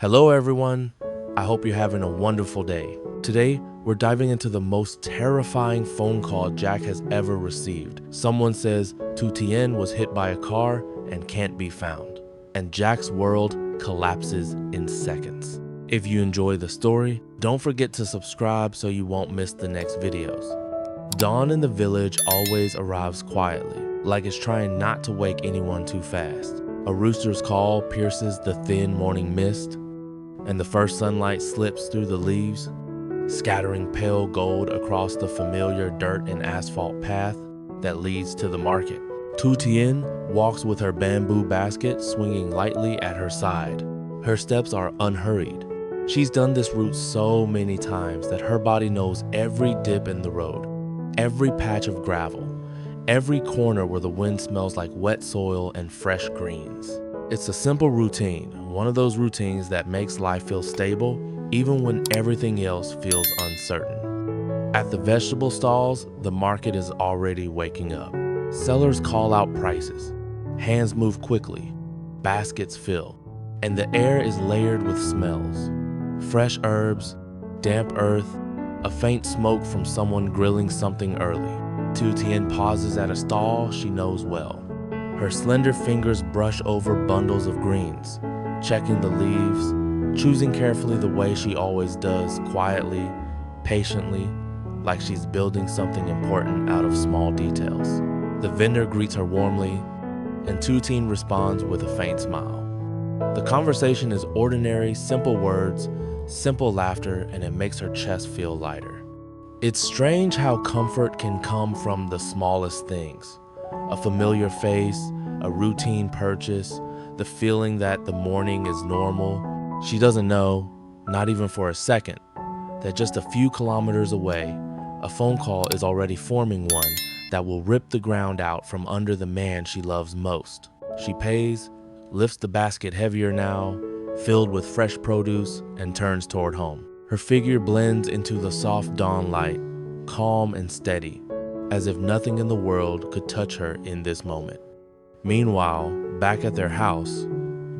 Hello everyone, I hope you're having a wonderful day. Today, we're diving into the most terrifying phone call Jack has ever received. Someone says Tu Tien was hit by a car and can't be found. And Jack's world collapses in seconds. If you enjoy the story, don't forget to subscribe so you won't miss the next videos. Dawn in the village always arrives quietly, like it's trying not to wake anyone too fast. A rooster's call pierces the thin morning mist, and the first sunlight slips through the leaves, scattering pale gold across the familiar dirt and asphalt path that leads to the market. Tu Tien walks with her bamboo basket swinging lightly at her side. Her steps are unhurried. She's done this route so many times that her body knows every dip in the road, every patch of gravel, every corner where the wind smells like wet soil and fresh greens. It's a simple routine, one of those routines that makes life feel stable even when everything else feels uncertain. At the vegetable stalls, the market is already waking up. Sellers call out prices, hands move quickly, baskets fill, and the air is layered with smells. Fresh herbs, damp earth, a faint smoke from someone grilling something early. Tu Tien pauses at a stall she knows well. Her slender fingers brush over bundles of greens, checking the leaves, choosing carefully the way she always does, quietly, patiently, like she's building something important out of small details. The vendor greets her warmly, and Tu Tien responds with a faint smile. The conversation is ordinary, simple words, simple laughter, and it makes her chest feel lighter. It's strange how comfort can come from the smallest things. A familiar face, a routine purchase, the feeling that the morning is normal. She doesn't know, not even for a second, that just a few kilometers away, a phone call is already forming one that will rip the ground out from under the man she loves most. She pays, lifts the basket heavier now, filled with fresh produce, and turns toward home. Her figure blends into the soft dawn light, calm and steady, as if nothing in the world could touch her in this moment. Meanwhile, back at their house,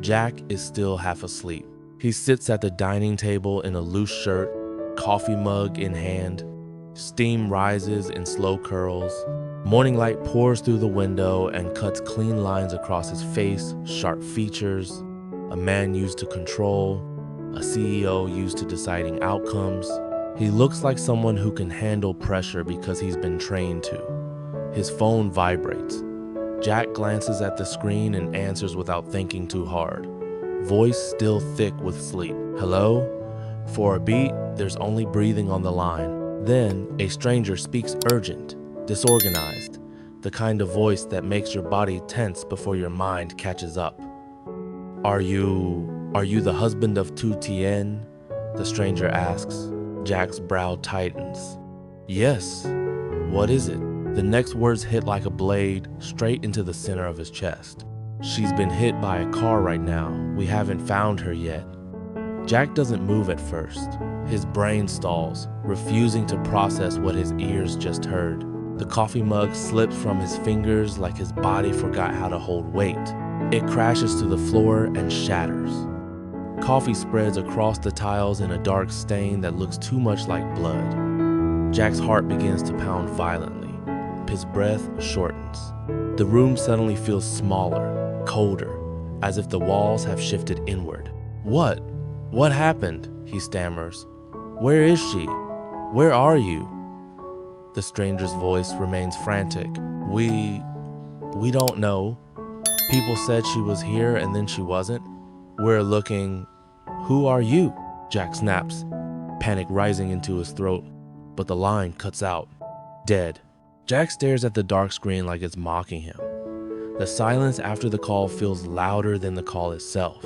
Jack is still half asleep. He sits at the dining table in a loose shirt, coffee mug in hand. Steam rises in slow curls. Morning light pours through the window and cuts clean lines across his face, sharp features. A man used to control, a CEO used to deciding outcomes. He looks like someone who can handle pressure because he's been trained to. His phone vibrates. Jack glances at the screen and answers without thinking too hard. Voice still thick with sleep. Hello? For a beat, there's only breathing on the line. Then, a stranger speaks urgent, disorganized, the kind of voice that makes your body tense before your mind catches up. Are you the husband of Tu Tien? The stranger asks. Jack's brow tightens. Yes. What is it? The next words hit like a blade straight into the center of his chest. She's been hit by a car right now. We haven't found her yet. Jack doesn't move at first. His brain stalls, refusing to process what his ears just heard. The coffee mug slips from his fingers like his body forgot how to hold weight. It crashes to the floor and shatters. Coffee spreads across the tiles in a dark stain that looks too much like blood. Jack's heart begins to pound violently. His breath shortens. The room suddenly feels smaller, colder, as if the walls have shifted inward. What? What happened? He stammers. Where is she? Where are you? The stranger's voice remains frantic. We don't know. People said she was here and then she wasn't. We're looking. Who are you? Jack snaps, panic rising into his throat, but the line cuts out. Dead. Jack stares at the dark screen like it's mocking him. The silence after the call feels louder than the call itself.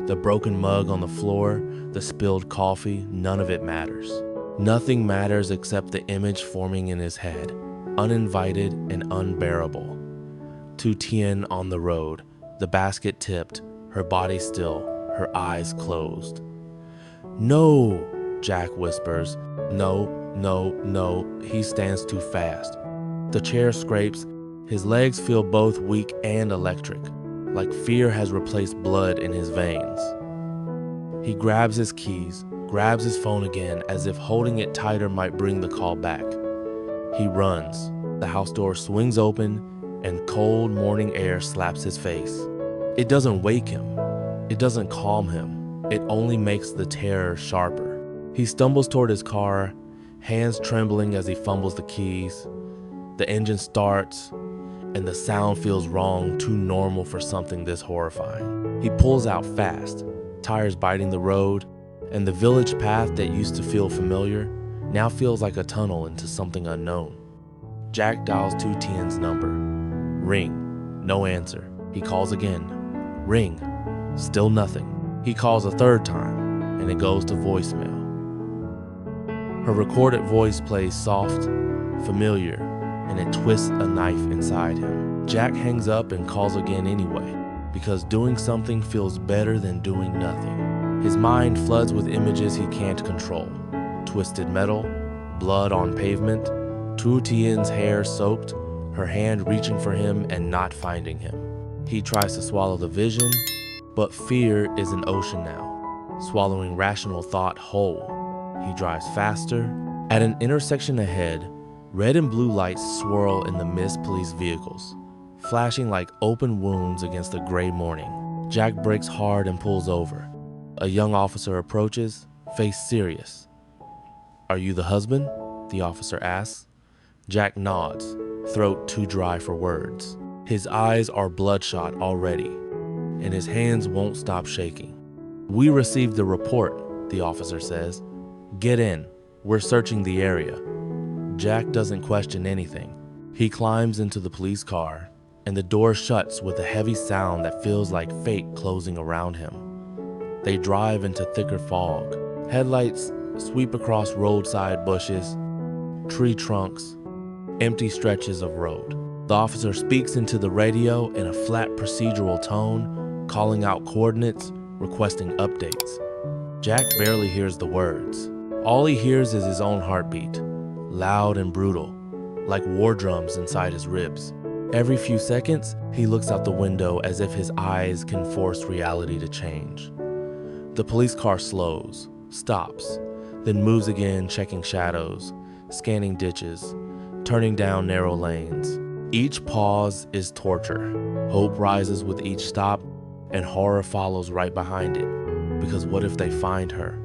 The broken mug on the floor, the spilled coffee, none of it matters. Nothing matters except the image forming in his head, uninvited and unbearable. Tu Tien on the road, the basket tipped, her body still, her eyes closed. No, Jack whispers. No. He stands too fast. The chair scrapes. His legs feel both weak and electric, like fear has replaced blood in his veins. He grabs his keys, grabs his phone again as if holding it tighter might bring the call back. He runs. The house door swings open and cold morning air slaps his face. It doesn't wake him. It doesn't calm him. It only makes the terror sharper. He stumbles toward his car, hands trembling as he fumbles the keys. The engine starts, and the sound feels wrong, too normal for something this horrifying. He pulls out fast, tires biting the road, and the village path that used to feel familiar now feels like a tunnel into something unknown. Jack dials Tu Tien's number. Ring. No answer. He calls again. Ring. Still nothing. He calls a third time, and it goes to voicemail. Her recorded voice plays soft, familiar, and it twists a knife inside him. Jack hangs up and calls again anyway, because doing something feels better than doing nothing. His mind floods with images he can't control. Twisted metal, blood on pavement, Tu Tien's hair soaked, her hand reaching for him and not finding him. He tries to swallow the vision, but fear is an ocean now, swallowing rational thought whole. He drives faster. At an intersection ahead, red and blue lights swirl in the misplaced vehicles, flashing like open wounds against the gray morning. Jack brakes hard and pulls over. A young officer approaches, face serious. "Are you the husband?" the officer asks. Jack nods, throat too dry for words. His eyes are bloodshot already, and his hands won't stop shaking. "We received the report," the officer says. "Get in. We're searching the area." Jack doesn't question anything. He climbs into the police car, and the door shuts with a heavy sound that feels like fate closing around him. They drive into thicker fog. Headlights sweep across roadside bushes, tree trunks, empty stretches of road. The officer speaks into the radio in a flat procedural tone, calling out coordinates, requesting updates. Jack barely hears the words. All he hears is his own heartbeat, loud and brutal, like war drums inside his ribs. Every few seconds, he looks out the window as if his eyes can force reality to change. The police car slows, stops, then moves again, checking shadows, scanning ditches, turning down narrow lanes. Each pause is torture. Hope rises with each stop, and horror follows right behind it. Because what if they find her?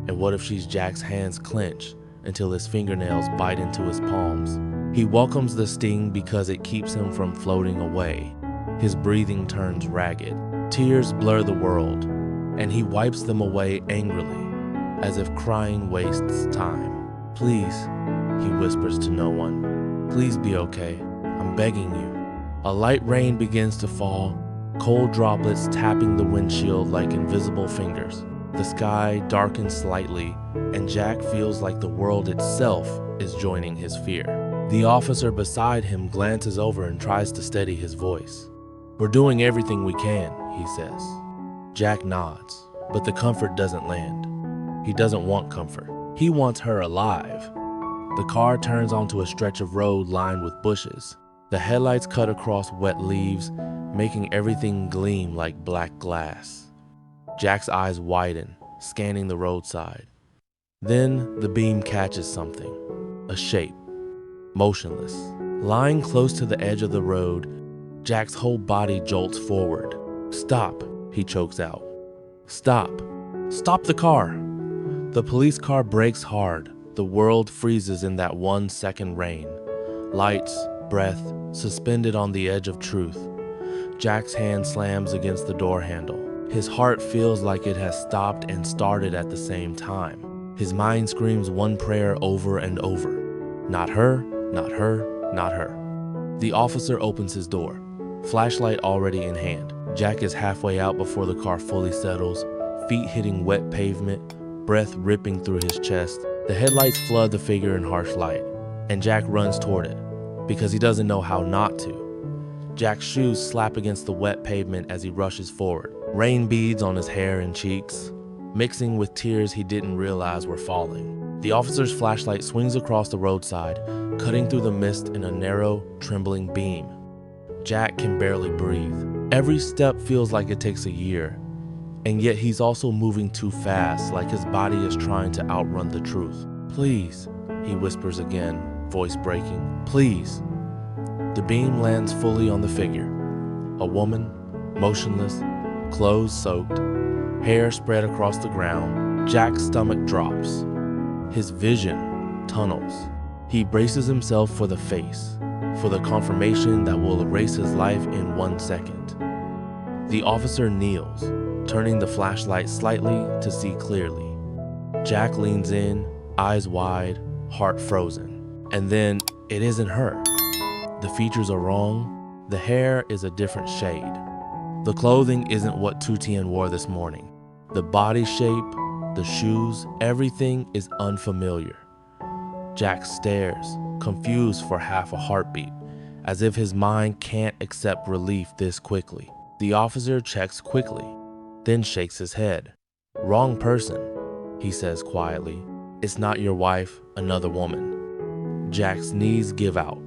And what if she's Jack's hands clench until his fingernails bite into his palms? He welcomes the sting because it keeps him from floating away. His breathing turns ragged. Tears blur the world, and he wipes them away angrily, as if crying wastes time. "Please," he whispers to no one. "Please be okay. I'm begging you." A light rain begins to fall, cold droplets tapping the windshield like invisible fingers. The sky darkens slightly, and Jack feels like the world itself is joining his fear. The officer beside him glances over and tries to steady his voice. "We're doing everything we can," he says. Jack nods, but the comfort doesn't land. He doesn't want comfort. He wants her alive. The car turns onto a stretch of road lined with bushes. The headlights cut across wet leaves, making everything gleam like black glass. Jack's eyes widen, scanning the roadside. Then the beam catches something, a shape, motionless. Lying close to the edge of the road, Jack's whole body jolts forward. "Stop," he chokes out. "Stop. Stop the car." The police car brakes hard. The world freezes in that 1 second rain. Lights, breath, suspended on the edge of truth. Jack's hand slams against the door handle. His heart feels like it has stopped and started at the same time. His mind screams one prayer over and over. Not her, not her, not her. The officer opens his door, flashlight already in hand. Jack is halfway out before the car fully settles, feet hitting wet pavement, breath ripping through his chest. The headlights flood the figure in harsh light, and Jack runs toward it, because he doesn't know how not to. Jack's shoes slap against the wet pavement as he rushes forward. Rain beads on his hair and cheeks, mixing with tears he didn't realize were falling. The officer's flashlight swings across the roadside, cutting through the mist in a narrow, trembling beam. Jack can barely breathe. Every step feels like it takes a year, And yet he's also moving too fast, like his body is trying to outrun the truth. "Please," he whispers again, voice breaking. "Please." The beam lands fully on the figure. A woman, motionless, clothes soaked, hair spread across the ground. Jack's stomach drops. His vision tunnels. He braces himself for the face, for the confirmation that will erase his life in 1 second. The officer kneels, turning the flashlight slightly to see clearly. Jack leans in, eyes wide, heart frozen. And then it isn't her. The features are wrong. The hair is a different shade. The clothing isn't what Tu Tien wore this morning. The body shape, the shoes, everything is unfamiliar. Jack stares, confused for half a heartbeat, as if his mind can't accept relief this quickly. The officer checks quickly, then shakes his head. "Wrong person," he says quietly. "It's not your wife, another woman." Jack's knees give out.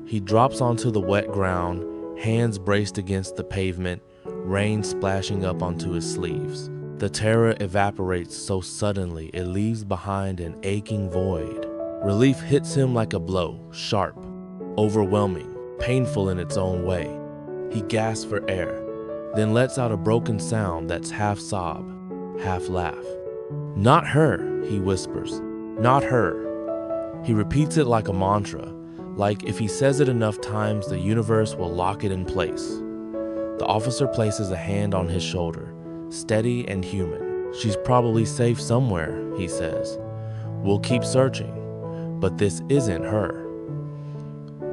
He drops onto the wet ground, hands braced against the pavement, rain splashing up onto his sleeves. The terror evaporates so suddenly it leaves behind an aching void. Relief hits him like a blow, sharp, overwhelming, painful in its own way. He gasps for air, then lets out a broken sound that's half sob, half laugh. "Not her," he whispers. "Not her." He repeats it like a mantra, like if he says it enough times, the universe will lock it in place. The officer places a hand on his shoulder, steady and human. "She's probably safe somewhere," he says. "We'll keep searching, but this isn't her."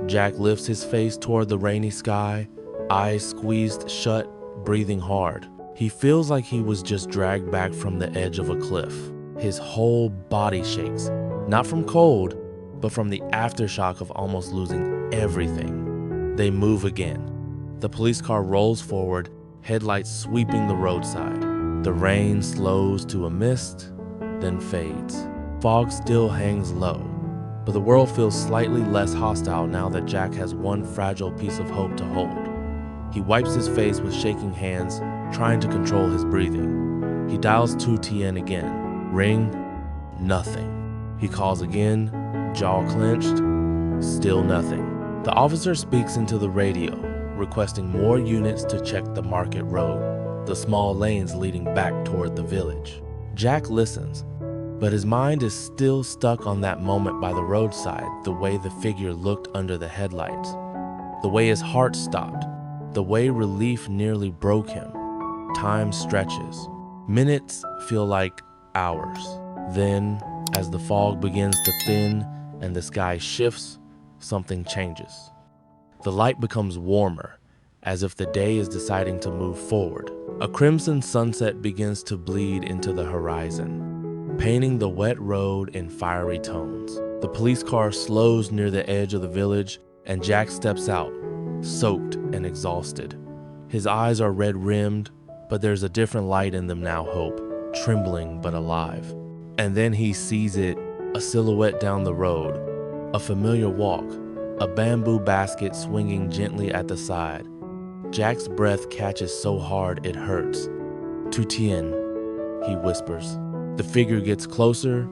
Jack lifts his face toward the rainy sky, eyes squeezed shut, breathing hard. He feels like he was just dragged back from the edge of a cliff. His whole body shakes, not from cold, but from the aftershock of almost losing everything. They move again. The police car rolls forward, headlights sweeping the roadside. The rain slows to a mist, then fades. Fog still hangs low, but the world feels slightly less hostile now that Jack has one fragile piece of hope to hold. He wipes his face with shaking hands, trying to control his breathing. He dials Tu Tien again. Ring, nothing. He calls again, jaw clenched, still nothing. The officer speaks into the radio, requesting more units to check the market road, the small lanes leading back toward the village. Jack listens, but his mind is still stuck on that moment by the roadside, the way the figure looked under the headlights, the way his heart stopped, the way relief nearly broke him. Time stretches. Minutes feel like hours. Then, as the fog begins to thin and the sky shifts, something changes. The light becomes warmer, as if the day is deciding to move forward. A crimson sunset begins to bleed into the horizon, painting the wet road in fiery tones. The police car slows near the edge of the village, and Jack steps out, soaked and exhausted. His eyes are red-rimmed, but there's a different light in them now, hope, trembling but alive. And then he sees it, a silhouette down the road, a familiar walk, a bamboo basket swinging gently at the side. Jack's breath catches so hard it hurts. "Tu Tien," he whispers. The figure gets closer,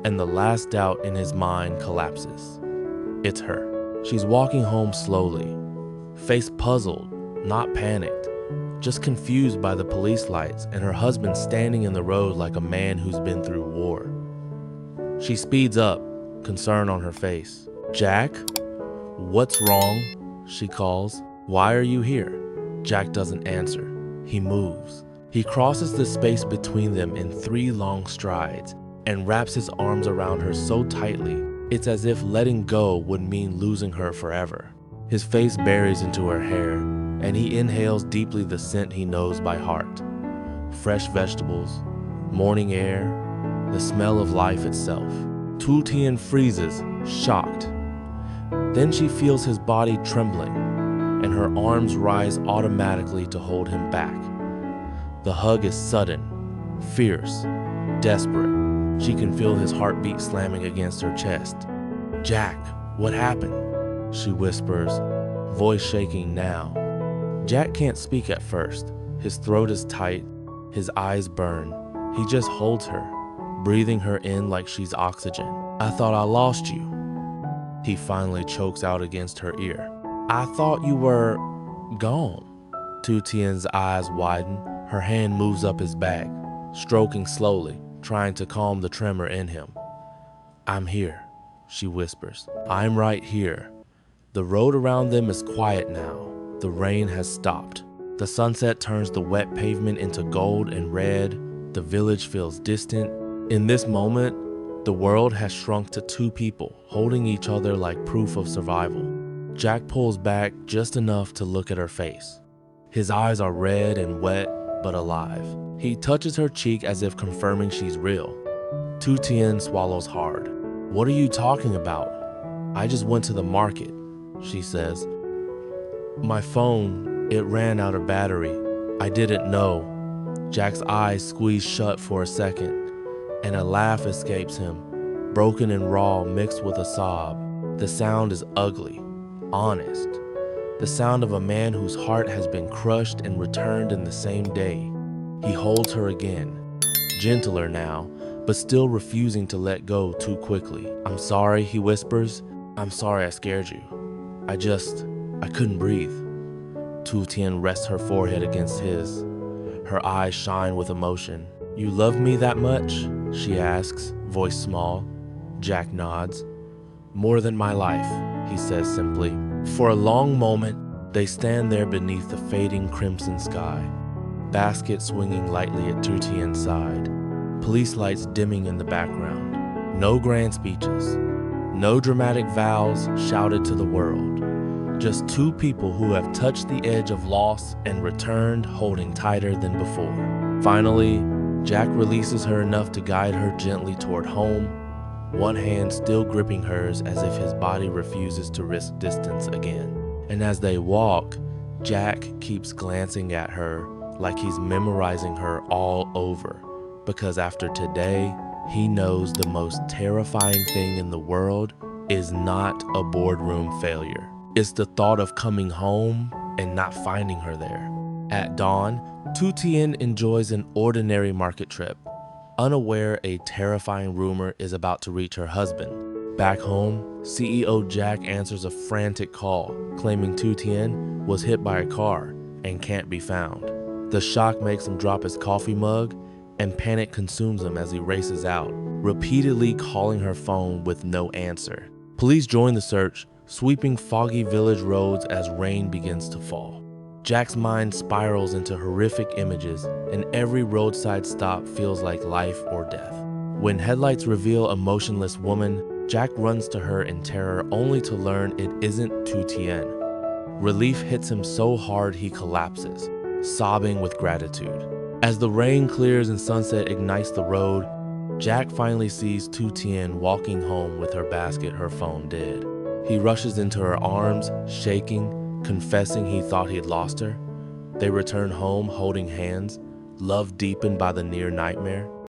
and the last doubt in his mind collapses. It's her. She's walking home slowly, face puzzled, not panicked, just confused by the police lights and her husband standing in the road like a man who's been through war. She speeds up, concern on her face. "Jack? What's wrong?" she calls. "Why are you here?" Jack doesn't answer. He moves. He crosses the space between them in 3 long strides and wraps his arms around her so tightly, it's as if letting go would mean losing her forever. His face buries into her hair, and he inhales deeply the scent he knows by heart. Fresh vegetables, morning air, the smell of life itself. Tu Tien freezes, shocked. Then she feels his body trembling, and her arms rise automatically to hold him back. The hug is sudden, fierce, desperate. She can feel his heartbeat slamming against her chest. "Jack, what happened?" she whispers, voice shaking now. Jack can't speak at first. His throat is tight, His eyes burn. He just holds her, breathing her in like she's oxygen. I thought I lost you. He finally chokes out against her ear. I thought you were gone. Tu Tien's eyes widen. Her hand moves up his back, stroking slowly, trying to calm the tremor in him. I'm here, she whispers. I'm right here. The road around them is quiet now. The rain has stopped. The sunset turns the wet pavement into gold and red. The village feels distant. In this moment, the world has shrunk to two people holding each other like proof of survival. Jack pulls back just enough to look at her face. His eyes are red and wet, but alive. He touches her cheek as if confirming she's real. Tu Tien swallows hard. What are you talking about? I just went to the market, she says. My phone, it ran out of battery. I didn't know. Jack's eyes squeeze shut for a second, and a laugh escapes him, broken and raw mixed with a sob. The sound is ugly, honest. The sound of a man whose heart has been crushed and returned in the same day. He holds her again, gentler now, but still refusing to let go too quickly. I'm sorry, he whispers. I'm sorry I scared you. I couldn't breathe. Tu Tien rests her forehead against his. Her eyes shine with emotion. You love me that much? She asks, voice small. Jack nods. More than my life, he says simply. For a long moment, they stand there beneath the fading crimson sky, basket swinging lightly at Tu Tien's side, police lights dimming in the background. No grand speeches, no dramatic vows shouted to the world. Just two people who have touched the edge of loss and returned holding tighter than before. Finally, Jack releases her enough to guide her gently toward home, one hand still gripping hers as if his body refuses to risk distance again. And as they walk, Jack keeps glancing at her like he's memorizing her all over, because after today, he knows the most terrifying thing in the world is not a boardroom failure. It's the thought of coming home and not finding her there. At dawn, Tu Tien enjoys an ordinary market trip, unaware a terrifying rumor is about to reach her husband. Back home, CEO Jack answers a frantic call, claiming Tu Tien was hit by a car and can't be found. The shock makes him drop his coffee mug, and panic consumes him as he races out, repeatedly calling her phone with no answer. Police join the search, sweeping foggy village roads as rain begins to fall. Jack's mind spirals into horrific images, and every roadside stop feels like life or death. When headlights reveal a motionless woman, Jack runs to her in terror only to learn it isn't Tu Tien. Relief hits him so hard he collapses, sobbing with gratitude. As the rain clears and sunset ignites the road, Jack finally sees Tu Tien walking home with her basket, her phone dead. He rushes into her arms, shaking, confessing he thought he'd lost her. They return home holding hands, love deepened by the near nightmare.